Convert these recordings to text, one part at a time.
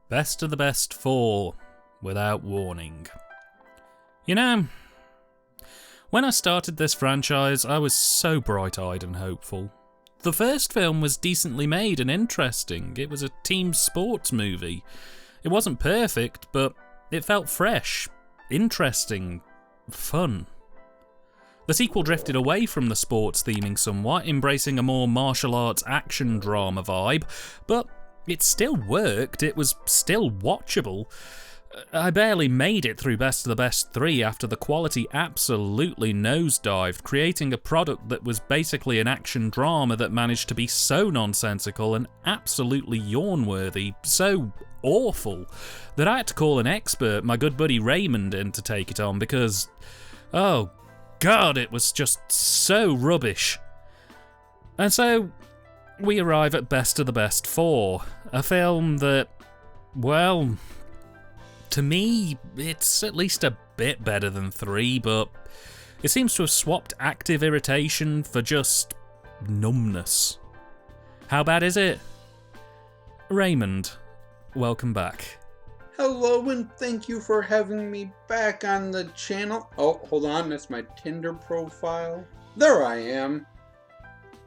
Best of the best 4, without warning. You know, when I started this franchise, I was so bright-eyed and hopeful. The first film was decently made and interesting. It was a team sports movie. It wasn't perfect, but it felt fresh, interesting, fun. The sequel drifted away from the sports theming somewhat, embracing a more martial arts action drama vibe, but it still worked, it was still watchable. I barely made it through Best of the Best 3 after the quality absolutely nosedived, creating a product that was basically an action drama that managed to be so nonsensical and absolutely yawn-worthy, so awful, that I had to call an expert, my good buddy Raymond, in to take it on because, oh God, it was just so rubbish. And so, we arrive at Best of the Best 4, a film that, well, to me, it's at least a bit better than 3, but it seems to have swapped active irritation for just numbness. How bad is it? Raymond, welcome back. Hello and thank you for having me back on the channel. Oh, hold on, that's my Tinder profile. There I am.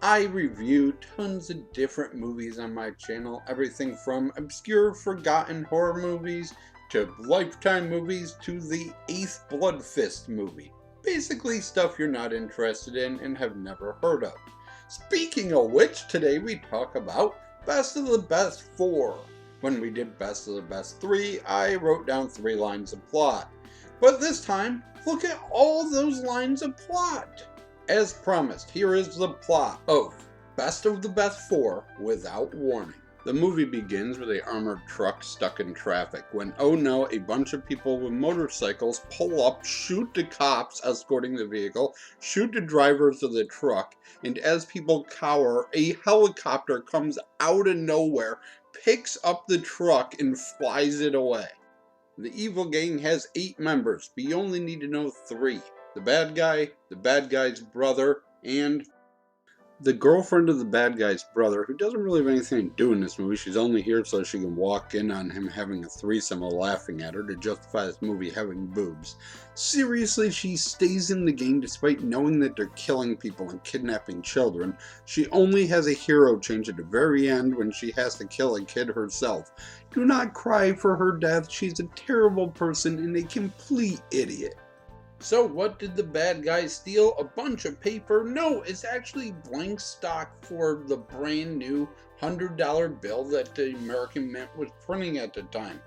I review tons of different movies on my channel. Everything from obscure, forgotten horror movies to Lifetime movies to the 8th Blood Fist movie. Basically stuff you're not interested in and have never heard of. Speaking of which, today we talk about Best of the Best 4. When we did Best of the Best 3, I wrote down 3 lines of plot. But this time, look at all those lines of plot. As promised, here is the plot of Best of the Best 4 without warning. The movie begins with an armored truck stuck in traffic when, oh no, a bunch of people with motorcycles pull up, shoot the cops escorting the vehicle, shoot the drivers of the truck, and as people cower, a helicopter comes out of nowhere, picks up the truck, and flies it away. The evil gang has 8 members, but you only need to know 3. The bad guy's brother, and the girlfriend of the bad guy's brother, who doesn't really have anything to do in this movie. She's only here so she can walk in on him having a threesome while laughing at her to justify this movie having boobs. Seriously, she stays in the game despite knowing that they're killing people and kidnapping children. She only has a hero change at the very end when she has to kill a kid herself. Do not cry for her death. She's a terrible person and a complete idiot. So what did the bad guy steal? A bunch of paper? No, it's actually blank stock for the brand new $100 bill that the American Mint was printing at the time.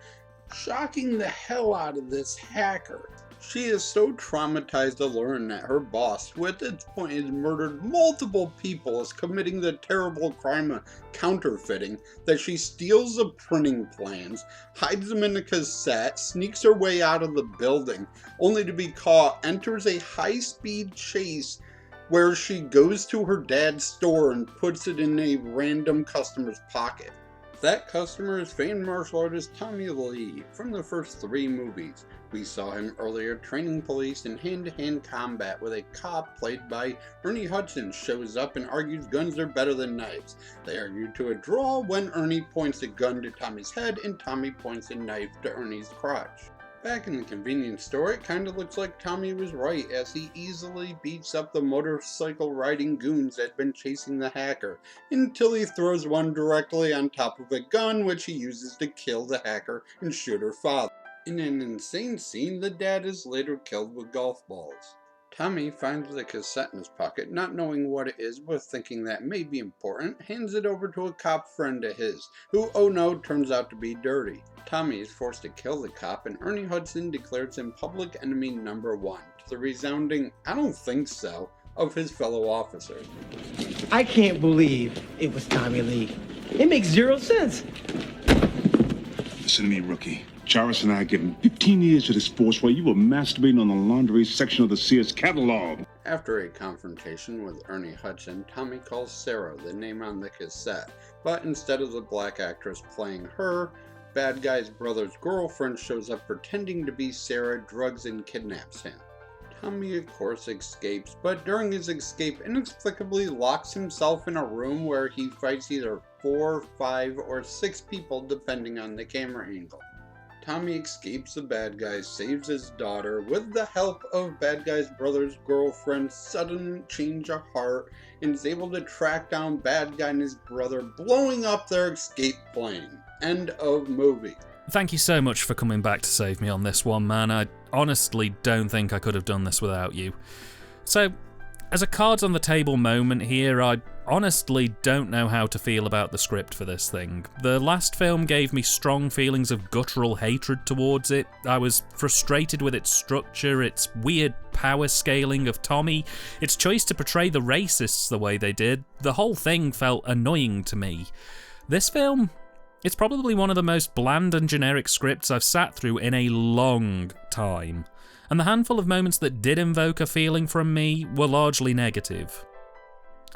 Shocking the hell out of this hacker. She is so traumatized to learn that her boss, who at this point has murdered multiple people, is committing the terrible crime of counterfeiting, that she steals the printing plans, hides them in a cassette, sneaks her way out of the building, only to be caught, enters a high-speed chase where she goes to her dad's store and puts it in a random customer's pocket. That customer is famed martial artist Tommy Lee from the first 3 movies. We saw him earlier training police in hand-to-hand combat with a cop played by Ernie Hudson shows up and argues guns are better than knives. They argue to a draw when Ernie points a gun to Tommy's head and Tommy points a knife to Ernie's crotch. Back in the convenience store, it kinda looks like Tommy was right as he easily beats up the motorcycle riding goons that had been chasing the hacker, until he throws one directly on top of a gun which he uses to kill the hacker and shoot her father. In an insane scene, the dad is later killed with golf balls. Tommy finds the cassette in his pocket, not knowing what it is, but thinking that may be important, hands it over to a cop friend of his, who, oh no, turns out to be dirty. Tommy is forced to kill the cop, and Ernie Hudson declares him public enemy number 1, to the resounding, "I don't think so," of his fellow officers. I can't believe it was Tommy Lee. It makes 0 sense. Listen to me, rookie. Jarvis and I give him 15 years to this force while you were masturbating on the laundry section of the Sears catalog. After a confrontation with Ernie Hudson, Tommy calls Sarah, the name on the cassette, but instead of the black actress playing her, bad guy's brother's girlfriend shows up pretending to be Sarah, drugs and kidnaps him. Tommy, of course, escapes, but during his escape, inexplicably locks himself in a room where he fights either 4, 5, or 6 people depending on the camera angle. Tommy escapes the bad guys, saves his daughter with the help of bad guy's brother's girlfriend's sudden change of heart, and is able to track down bad guy and his brother, blowing up their escape plane. End of movie. Thank you so much for coming back to save me on this one, man. I honestly don't think I could have done this without you. So, as a cards on the table moment here, I honestly don't know how to feel about the script for this thing. The last film gave me strong feelings of guttural hatred towards it. I was frustrated with its structure, its weird power scaling of Tommy, its choice to portray the racists the way they did. The whole thing felt annoying to me. This film, it's probably one of the most bland and generic scripts I've sat through in a long time, and the handful of moments that did invoke a feeling from me were largely negative.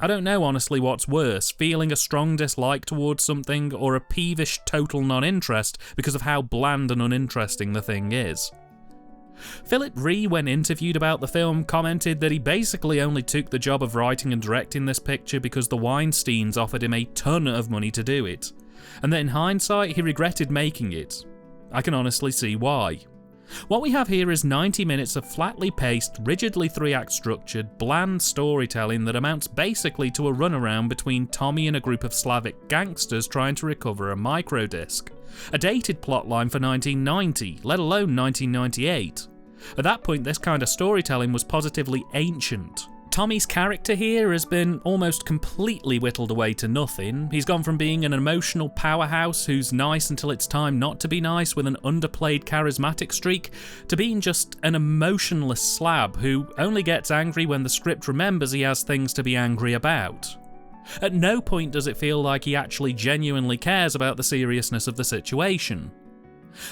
I don't know honestly what's worse, feeling a strong dislike towards something or a peevish total non-interest because of how bland and uninteresting the thing is. Philip Ree, when interviewed about the film, commented that he basically only took the job of writing and directing this picture because the Weinsteins offered him a ton of money to do it, and that in hindsight he regretted making it. I can honestly see why. What we have here is 90 minutes of flatly paced, rigidly 3-act structured, bland storytelling that amounts basically to a runaround between Tommy and a group of Slavic gangsters trying to recover a microdisc. A dated plotline for 1990, let alone 1998. At that point, this kind of storytelling was positively ancient. Tommy's character here has been almost completely whittled away to nothing. He's gone from being an emotional powerhouse who's nice until it's time not to be nice with an underplayed charismatic streak, to being just an emotionless slab who only gets angry when the script remembers he has things to be angry about. At no point does it feel like he actually genuinely cares about the seriousness of the situation.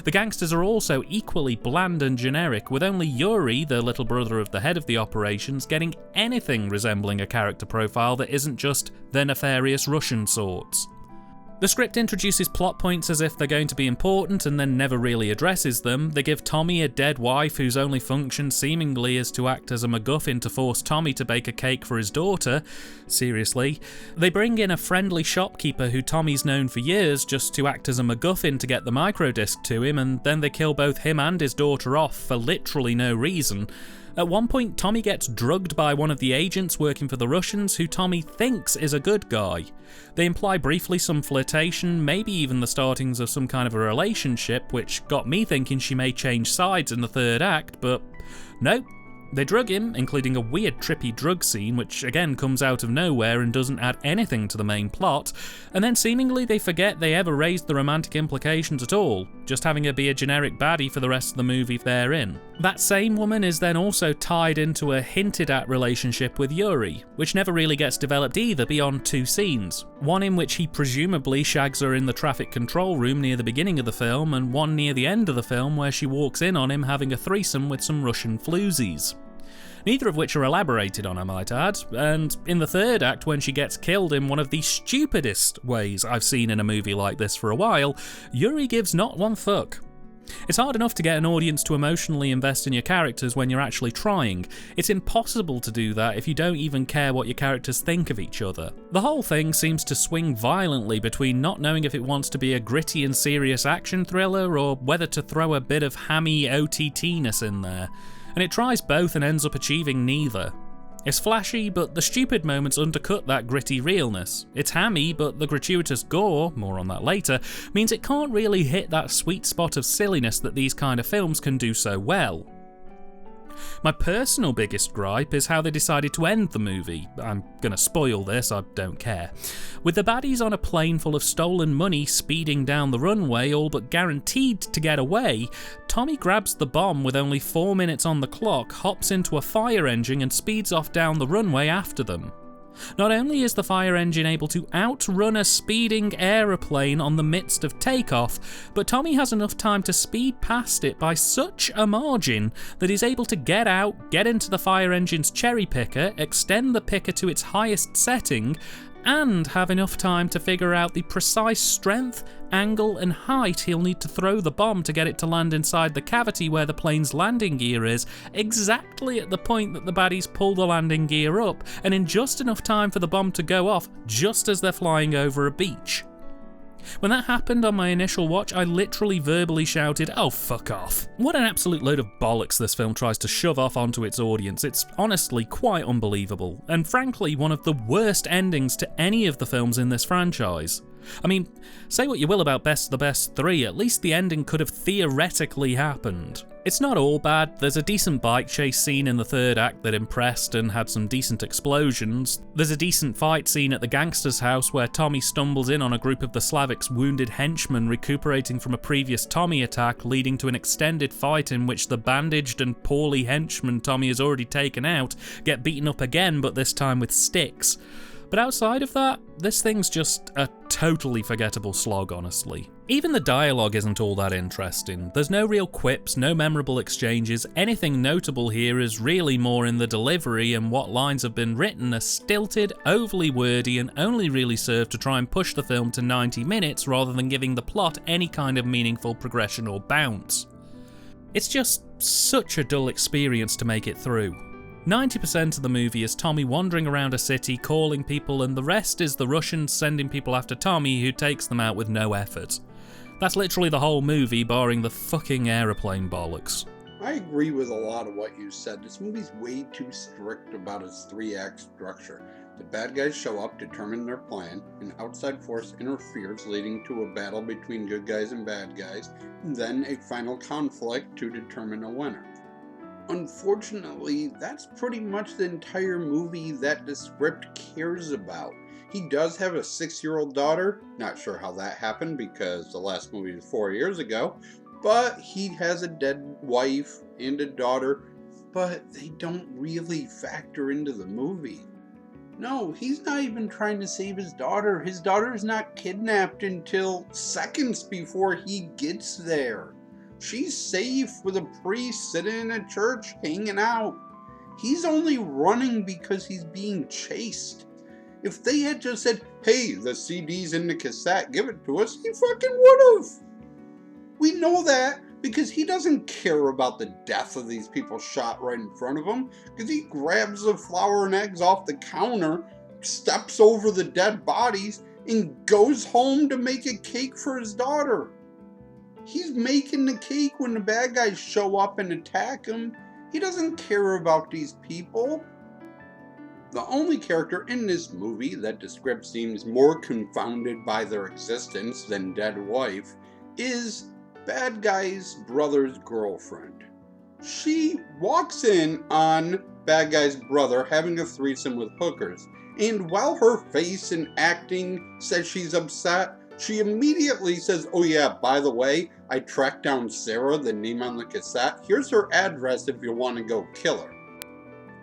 The gangsters are also equally bland and generic, with only Yuri, the little brother of the head of the operations, getting anything resembling a character profile that isn't just the nefarious Russian sorts. The script introduces plot points as if they're going to be important and then never really addresses them. They give Tommy a dead wife whose only function seemingly is to act as a MacGuffin to force Tommy to bake a cake for his daughter. Seriously. They bring in a friendly shopkeeper who Tommy's known for years just to act as a MacGuffin to get the microdisc to him, and then they kill both him and his daughter off for literally no reason. At one point, Tommy gets drugged by one of the agents working for the Russians, who Tommy thinks is a good guy. They imply briefly some flirtation, maybe even the startings of some kind of a relationship, which got me thinking she may change sides in the 3rd act, but nope. They drug him, including a weird trippy drug scene which again comes out of nowhere and doesn't add anything to the main plot, and then seemingly they forget they ever raised the romantic implications at all, just having her be a generic baddie for the rest of the movie they're in. That same woman is then also tied into a hinted at relationship with Yuri, which never really gets developed either beyond 2 scenes. One in which he presumably shags her in the traffic control room near the beginning of the film, and one near the end of the film where she walks in on him having a threesome with some Russian floozies. Neither of which are elaborated on, I might add, and in the 3rd act, when she gets killed in one of the stupidest ways I've seen in a movie like this for a while, Yuri gives not one fuck. It's hard enough to get an audience to emotionally invest in your characters when you're actually trying. It's impossible to do that if you don't even care what your characters think of each other. The whole thing seems to swing violently between not knowing if it wants to be a gritty and serious action thriller or whether to throw a bit of hammy OTT-ness in there. And it tries both and ends up achieving neither. It's flashy, but the stupid moments undercut that gritty realness. It's hammy, but the gratuitous gore, more on that later, means it can't really hit that sweet spot of silliness that these kind of films can do so well. My personal biggest gripe is how they decided to end the movie. I'm gonna spoil this, I don't care. With the baddies on a plane full of stolen money speeding down the runway, all but guaranteed to get away, Tommy grabs the bomb with only 4 minutes on the clock, hops into a fire engine and speeds off down the runway after them. Not only is the fire engine able to outrun a speeding aeroplane on the midst of takeoff, but Tommy has enough time to speed past it by such a margin that he's able to get out, get into the fire engine's cherry picker, extend the picker to its highest setting, and have enough time to figure out the precise strength, angle, and height he'll need to throw the bomb to get it to land inside the cavity where the plane's landing gear is, exactly at the point that the baddies pull the landing gear up, and in just enough time for the bomb to go off just as they're flying over a beach. When that happened on my initial watch, I literally verbally shouted, "Oh, fuck off." What an absolute load of bollocks this film tries to shove off onto its audience. It's honestly quite unbelievable, and frankly one of the worst endings to any of the films in this franchise. I mean, say what you will about Best of the Best 3, at least the ending could have theoretically happened. It's not all bad. There's a decent bike chase scene in the third act that impressed and had some decent explosions. There's a decent fight scene at the gangster's house where Tommy stumbles in on a group of the Slavic's wounded henchmen recuperating from a previous Tommy attack, leading to an extended fight in which the bandaged and poorly henchmen Tommy has already taken out get beaten up again, but this time with sticks. But outside of that, this thing's just a totally forgettable slog, honestly. Even the dialogue isn't all that interesting. There's no real quips, no memorable exchanges. Anything notable here is really more in the delivery, and what lines have been written are stilted, overly wordy, and only really serve to try and push the film to 90 minutes rather than giving the plot any kind of meaningful progression or bounce. It's just such a dull experience to make it through. 90% of the movie is Tommy wandering around a city, calling people, and the rest is the Russians sending people after Tommy, who takes them out with no effort. That's literally the whole movie, barring the fucking aeroplane bollocks. I agree with a lot of what you said. This movie's way too strict about its 3-act structure. The bad guys show up, determine their plan, an outside force interferes, leading to a battle between good guys and bad guys, and then a final conflict to determine a winner. Unfortunately, that's pretty much the entire movie that the script cares about. He does have a 6-year-old daughter, not sure how that happened because the last movie was 4 years ago, but he has a dead wife and a daughter, but they don't really factor into the movie. No, he's not even trying to save his daughter. His daughter's not kidnapped until seconds before he gets there. She's safe with a priest sitting in a church hanging out. He's only running because he's being chased. If they had just said, "Hey, the CD's in the cassette, give it to us," he fucking would've. We know that because he doesn't care about the death of these people shot right in front of him, because he grabs the flour and eggs off the counter, steps over the dead bodies, and goes home to make a cake for his daughter. He's making the cake when the bad guys show up and attack him. He doesn't care about these people. The only character in this movie that the script seems more confounded by their existence than dead wife is bad guy's brother's girlfriend. She walks in on bad guy's brother having a threesome with hookers, and while her face and acting says she's upset, she immediately says, "Oh yeah, by the way, I tracked down Sarah, the name on the cassette. Here's her address if you want to go kill her."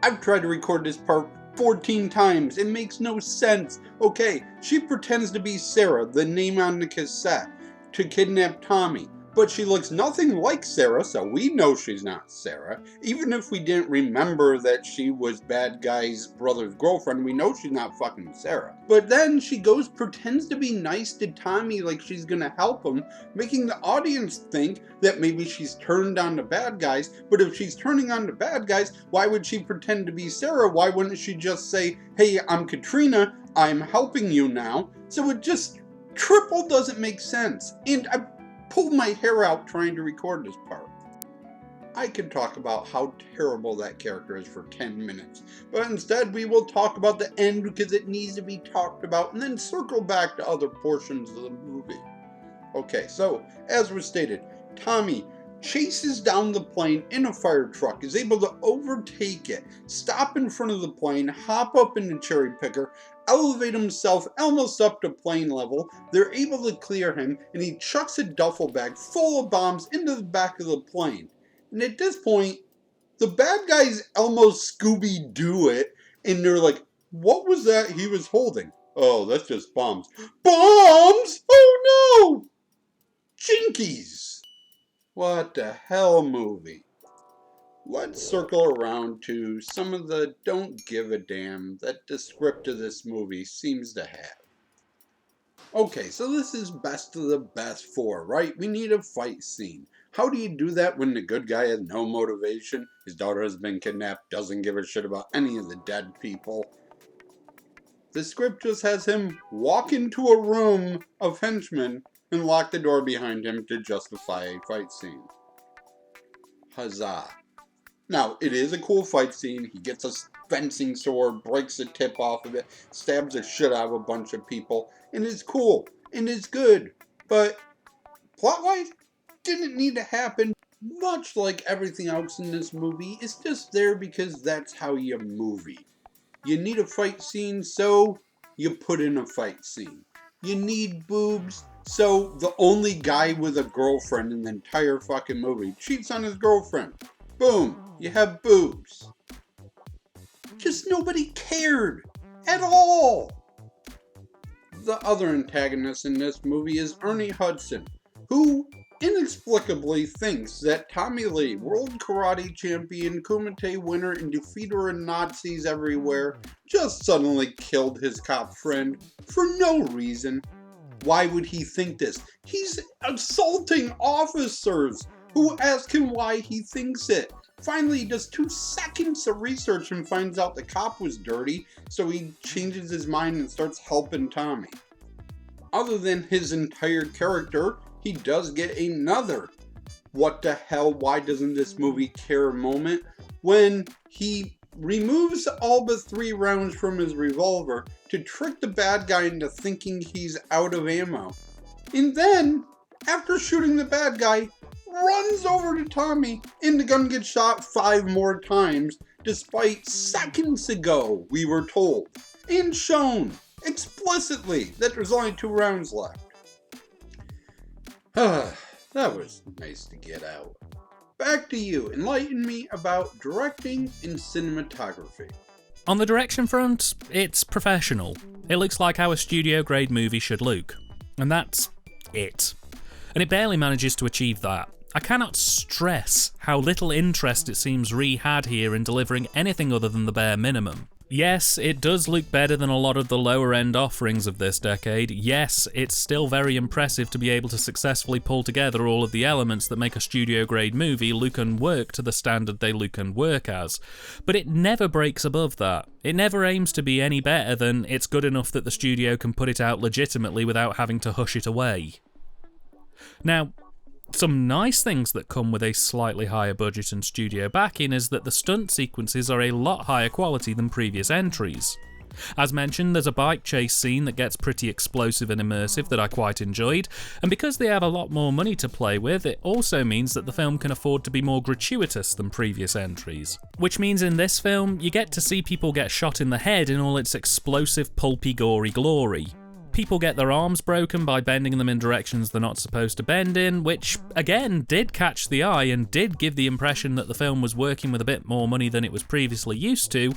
I've tried to record this part 14 times. It makes no sense. Okay, she pretends to be Sarah, the name on the cassette, to kidnap Tommy. But she looks nothing like Sarah, so we know she's not Sarah. Even if we didn't remember that she was bad guy's brother's girlfriend, we know she's not fucking Sarah. But then she goes, pretends to be nice to Tommy like she's gonna help him, making the audience think that maybe she's turned on the bad guys. But if she's turning on the bad guys, why would she pretend to be Sarah? Why wouldn't she just say, "Hey, I'm Katrina, I'm helping you now"? So it just triple doesn't make sense. And I pulled my hair out trying to record this part. I could talk about how terrible that character is for 10 minutes, but instead we will talk about the end because it needs to be talked about, and then circle back to other portions of the movie. Okay, so as was stated, Tommy chases down the plane in a fire truck, is able to overtake it, stop in front of the plane, hop up in the cherry picker, elevate himself almost up to plane level. They're able to clear him, and he chucks a duffel bag full of bombs into the back of the plane. And at this point, the bad guys almost Scooby-Doo it, and they're like, "What was that he was holding?" "Oh, that's just bombs." "Bombs? Oh no! Jinkies!" What the hell movie? let's circle around to some of the don't give a damn that the script of this movie seems to have. Okay, so this is best of the best four, right? We need a fight scene. How do you do that when the good guy has no motivation? His daughter has been kidnapped, doesn't give a shit about any of the dead people. The script just has him walk into a room of henchmen and lock the door behind him to justify a fight scene. Huzzah. Now, it is a cool fight scene. He gets a fencing sword, breaks the tip off of it, stabs the shit out of a bunch of people, and it's cool, and it's good. But, plot-wise, didn't need to happen. Much like everything else in this movie, it's just there because that's how you movie. You need a fight scene, so you put in a fight scene. You need boobs, so the only guy with a girlfriend in the entire fucking movie cheats on his girlfriend. Boom, you have boobs. Just nobody cared at all. The other antagonist in this movie is Ernie Hudson, who inexplicably thinks that Tommy Lee, world karate champion, Kumite winner, and defeater of Nazis everywhere, just suddenly killed his cop friend for no reason. Why would he think this? He's assaulting officers who ask him why he thinks it. Finally, he does 2 seconds of research and finds out the cop was dirty, so he changes his mind and starts helping Tommy. Other than his entire character, he does get another what the hell, why doesn't this movie care moment when he removes all but 3 rounds from his revolver to trick the bad guy into thinking he's out of ammo. And then, after shooting the bad guy, runs over to Tommy and the gun gets shot 5 more times, despite seconds ago we were told and shown explicitly that there's only 2 rounds left. That was nice to get out. Back to you. Enlighten me about directing and cinematography. On the direction front, it's professional. It looks like how a studio-grade movie should look. And that's it. And it barely manages to achieve that. I cannot stress how little interest it seems Ree had here in delivering anything other than the bare minimum. Yes, it does look better than a lot of the lower-end offerings of this decade. Yes, it's still very impressive to be able to successfully pull together all of the elements that make a studio-grade movie look and work to the standard they look and work as. But it never breaks above that. It never aims to be any better than it's good enough that the studio can put it out legitimately without having to hush it away. Now, some nice things that come with a slightly higher budget and studio backing is that the stunt sequences are a lot higher quality than previous entries. As mentioned, there's a bike chase scene that gets pretty explosive and immersive that I quite enjoyed, and because they have a lot more money to play with, it also means that the film can afford to be more gratuitous than previous entries. Which means in this film, you get to see people get shot in the head in all its explosive, pulpy, gory glory. People get their arms broken by bending them in directions they're not supposed to bend in, which, again, did catch the eye and did give the impression that the film was working with a bit more money than it was previously used to.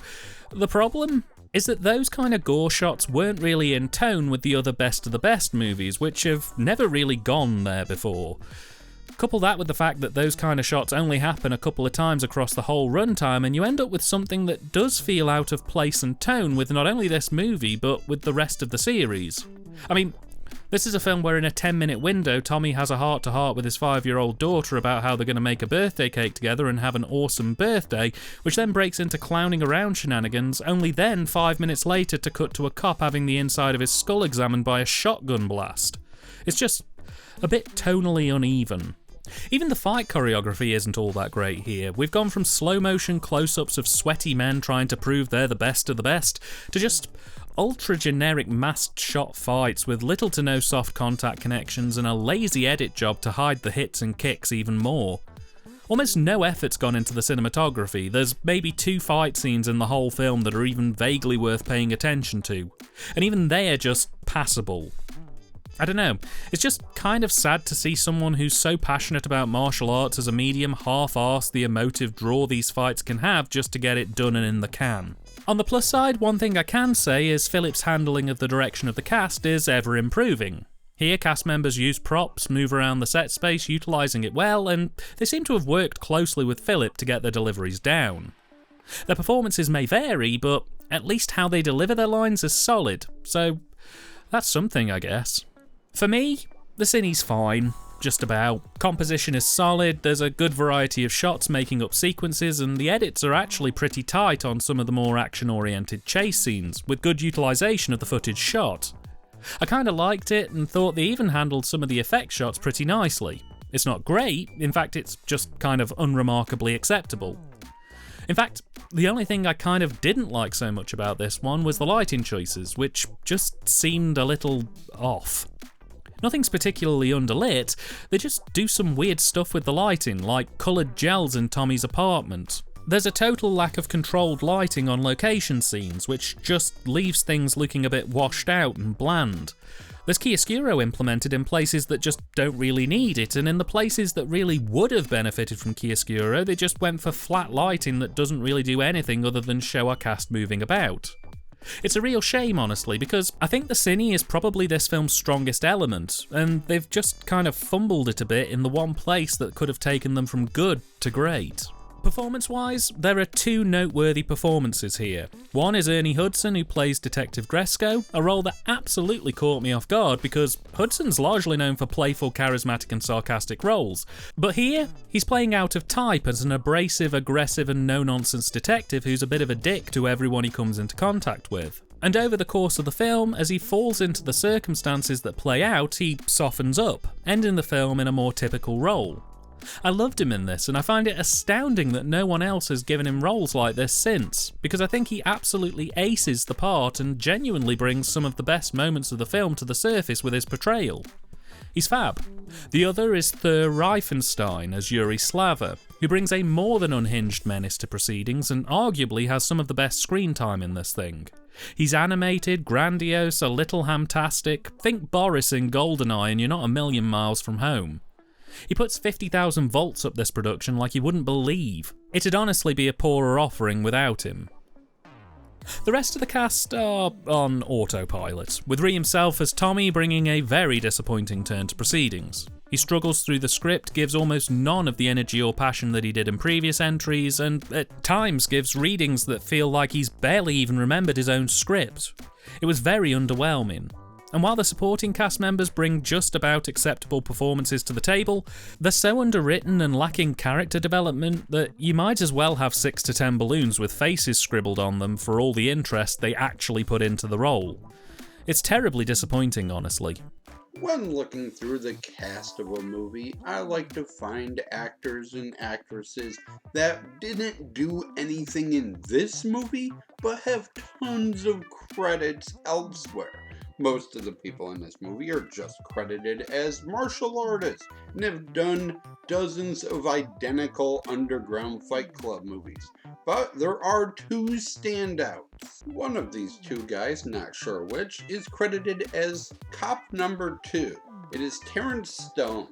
The problem is that those kind of gore shots weren't really in tone with the other best of the best movies, which have never really gone there before. Couple that with the fact that those kind of shots only happen a couple of times across the whole runtime, and you end up with something that does feel out of place and tone with not only this movie, but with the rest of the series. I mean, this is a film where in a 10-minute window, Tommy has a heart-to-heart with his 5-year-old daughter about how they're going to make a birthday cake together and have an awesome birthday, which then breaks into clowning around shenanigans, only then 5 minutes later to cut to a cop having the inside of his skull examined by a shotgun blast. It's just a bit tonally uneven. Even the fight choreography isn't all that great here. We've gone from slow-motion close-ups of sweaty men trying to prove they're the best of the best, to just ultra-generic masked shot fights with little to no soft contact connections and a lazy edit job to hide the hits and kicks even more. Almost no effort's gone into the cinematography. There's maybe 2 fight scenes in the whole film that are even vaguely worth paying attention to, and even they are just passable. I don't know, it's just kind of sad to see someone who's so passionate about martial arts as a medium half-arse the emotive draw these fights can have just to get it done and in the can. On the plus side, one thing I can say is Philip's handling of the direction of the cast is ever improving. Here, cast members use props, move around the set space, utilising it well, and they seem to have worked closely with Philip to get their deliveries down. Their performances may vary, but at least how they deliver their lines is solid, so that's something, I guess. For me, the Cine's fine, just about. Composition is solid, there's a good variety of shots making up sequences, and the edits are actually pretty tight on some of the more action-oriented chase scenes, with good utilisation of the footage shot. I kinda liked it and thought they even handled some of the effect shots pretty nicely. It's not great, in fact it's just kind of unremarkably acceptable. In fact, the only thing I kind of didn't like so much about this one was the lighting choices, which just seemed a little off. Nothing's particularly underlit, they just do some weird stuff with the lighting, like coloured gels in Tommy's apartment. There's a total lack of controlled lighting on location scenes, which just leaves things looking a bit washed out and bland. There's chiaroscuro implemented in places that just don't really need it, and in the places that really would have benefited from chiaroscuro, they just went for flat lighting that doesn't really do anything other than show our cast moving about. It's a real shame, honestly, because I think the Cine is probably this film's strongest element, and they've just kind of fumbled it a bit in the one place that could have taken them from good to great. Performance-wise, there are two noteworthy performances here. One is Ernie Hudson, who plays Detective Gresco, a role that absolutely caught me off guard because Hudson's largely known for playful, charismatic and sarcastic roles. But here, he's playing out of type as an abrasive, aggressive and no-nonsense detective who's a bit of a dick to everyone he comes into contact with. And over the course of the film, as he falls into the circumstances that play out, he softens up, ending the film in a more typical role. I loved him in this, and I find it astounding that no one else has given him roles like this since, because I think he absolutely aces the part and genuinely brings some of the best moments of the film to the surface with his portrayal. He's fab. The other is Thur Reifenstein as Yuri Slava, who brings a more than unhinged menace to proceedings and arguably has some of the best screen time in this thing. He's animated, grandiose, a little hamtastic, think Boris in GoldenEye and you're not a million miles from home. He puts 50,000 volts up this production like you wouldn't believe. It'd honestly be a poorer offering without him. The rest of the cast are on autopilot, with Ree himself as Tommy bringing a very disappointing turn to proceedings. He struggles through the script, gives almost none of the energy or passion that he did in previous entries, and at times gives readings that feel like he's barely even remembered his own script. It was very underwhelming. And while the supporting cast members bring just about acceptable performances to the table, they're so underwritten and lacking character development that you might as well have 6 to 10 balloons with faces scribbled on them for all the interest they actually put into the role. It's terribly disappointing, honestly. When looking through the cast of a movie, I like to find actors and actresses that didn't do anything in this movie, but have tons of credits elsewhere. Most of the people in this movie are just credited as martial artists and have done dozens of identical underground Fight Club movies. But there are two standouts. One of these two guys, not sure which, is credited as Cop Number 2. It is Terrence Stone,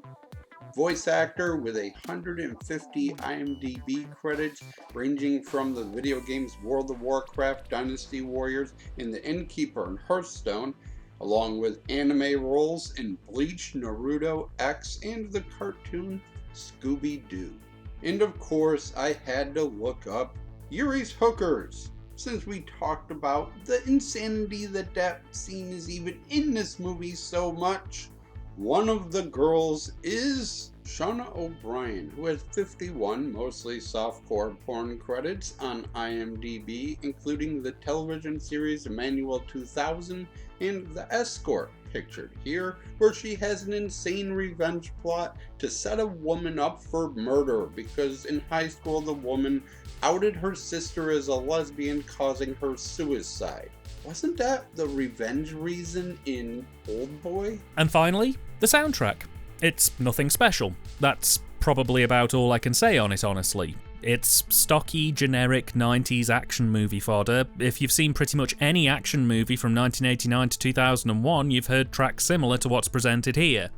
voice actor with 150 IMDb credits ranging from the video games World of Warcraft, Dynasty Warriors, and The Innkeeper and Hearthstone, along with anime roles in Bleach, Naruto, X, and the cartoon Scooby-Doo. And of course, I had to look up Yuri's Hookers, since we talked about the insanity that scene is even in this movie so much. One of the girls is Shauna O'Brien, who has 51 mostly softcore porn credits on IMDb, including the television series Emmanuel 2000 and The Escort, pictured here, where she has an insane revenge plot to set a woman up for murder because in high school the woman outed her sister as a lesbian, causing her suicide. Wasn't that the revenge reason in Oldboy? And finally, the soundtrack. It's nothing special. That's probably about all I can say on it, honestly. It's stocky, generic 90s action movie fodder. If you've seen pretty much any action movie from 1989 to 2001, you've heard tracks similar to what's presented here.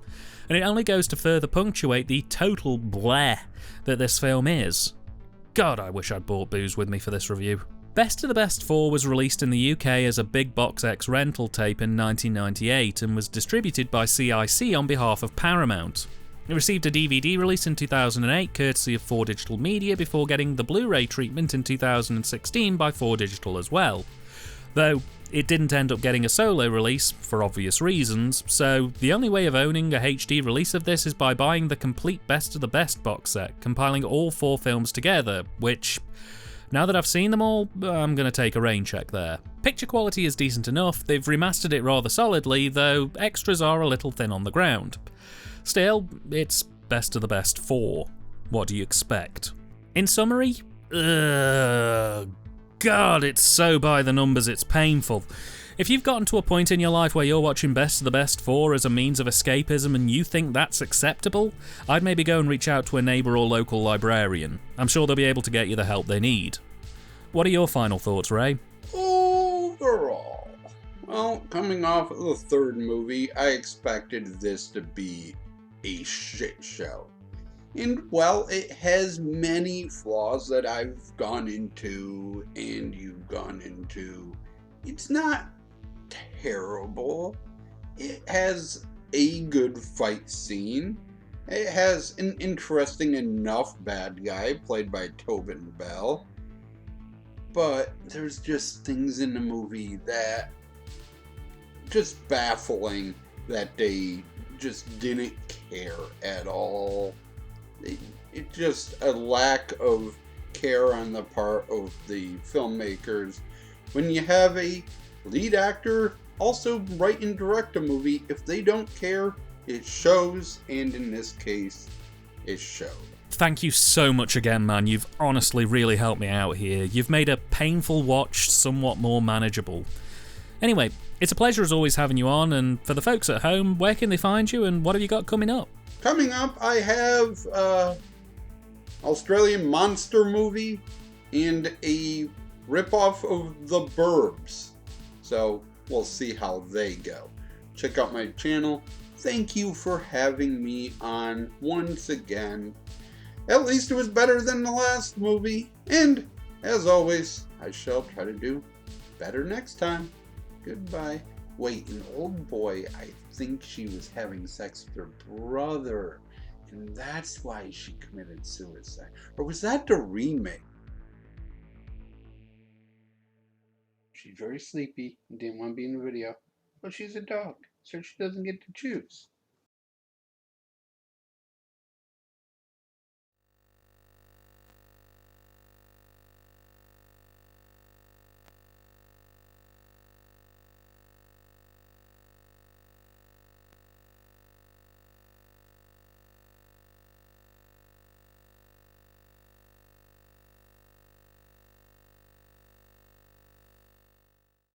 And it only goes to further punctuate the total bleh that this film is. God, I wish I'd brought booze with me for this review. Best of the Best 4 was released in the UK as a Big Box X rental tape in 1998 and was distributed by CIC on behalf of Paramount. It received a DVD release in 2008 courtesy of 4 Digital Media before getting the Blu-ray treatment in 2016 by 4 Digital as well. Though it didn't end up getting a solo release, for obvious reasons, so the only way of owning a HD release of this is by buying the complete Best of the Best box set, compiling all 4 films together, which, now that I've seen them all, I'm going to take a rain check there. Picture quality is decent enough, they've remastered it rather solidly, though extras are a little thin on the ground. Still, it's Best of the Best 4. What do you expect? In summary, God, it's so by the numbers, it's painful. If you've gotten to a point in your life where you're watching Best of the Best 4 as a means of escapism and you think that's acceptable, I'd maybe go and reach out to a neighbour or local librarian. I'm sure they'll be able to get you the help they need. What are your final thoughts, Ray? Overall, well, coming off of the third movie, I expected this to be a shit show. And, well, it has many flaws that I've gone into and you've gone into. It's not terrible. It has a good fight scene. It has an interesting enough bad guy played by Tobin Bell. But there's just things in the movie that just baffling that they just didn't care at all. It's just a lack of care on the part of the filmmakers. When you have a lead actor also write and direct a movie, if they don't care, it shows, and in this case, it showed. Thank you so much again, man. You've honestly really helped me out here. You've made a painful watch somewhat more manageable. Anyway, it's a pleasure as always having you on, and for the folks at home, where can they find you and what have you got coming up? Coming up, I have Australian monster movie and a ripoff of The Burbs. So we'll see how they go. Check out my channel. Thank you for having me on once again. At least it was better than the last movie. And as always, I shall try to do better next time. Goodbye. Wait, an old boy, I think she was having sex with her brother, and that's why she committed suicide. Or was that the remake? She's very sleepy and didn't want to be in the video. But she's a dog, so she doesn't get to choose.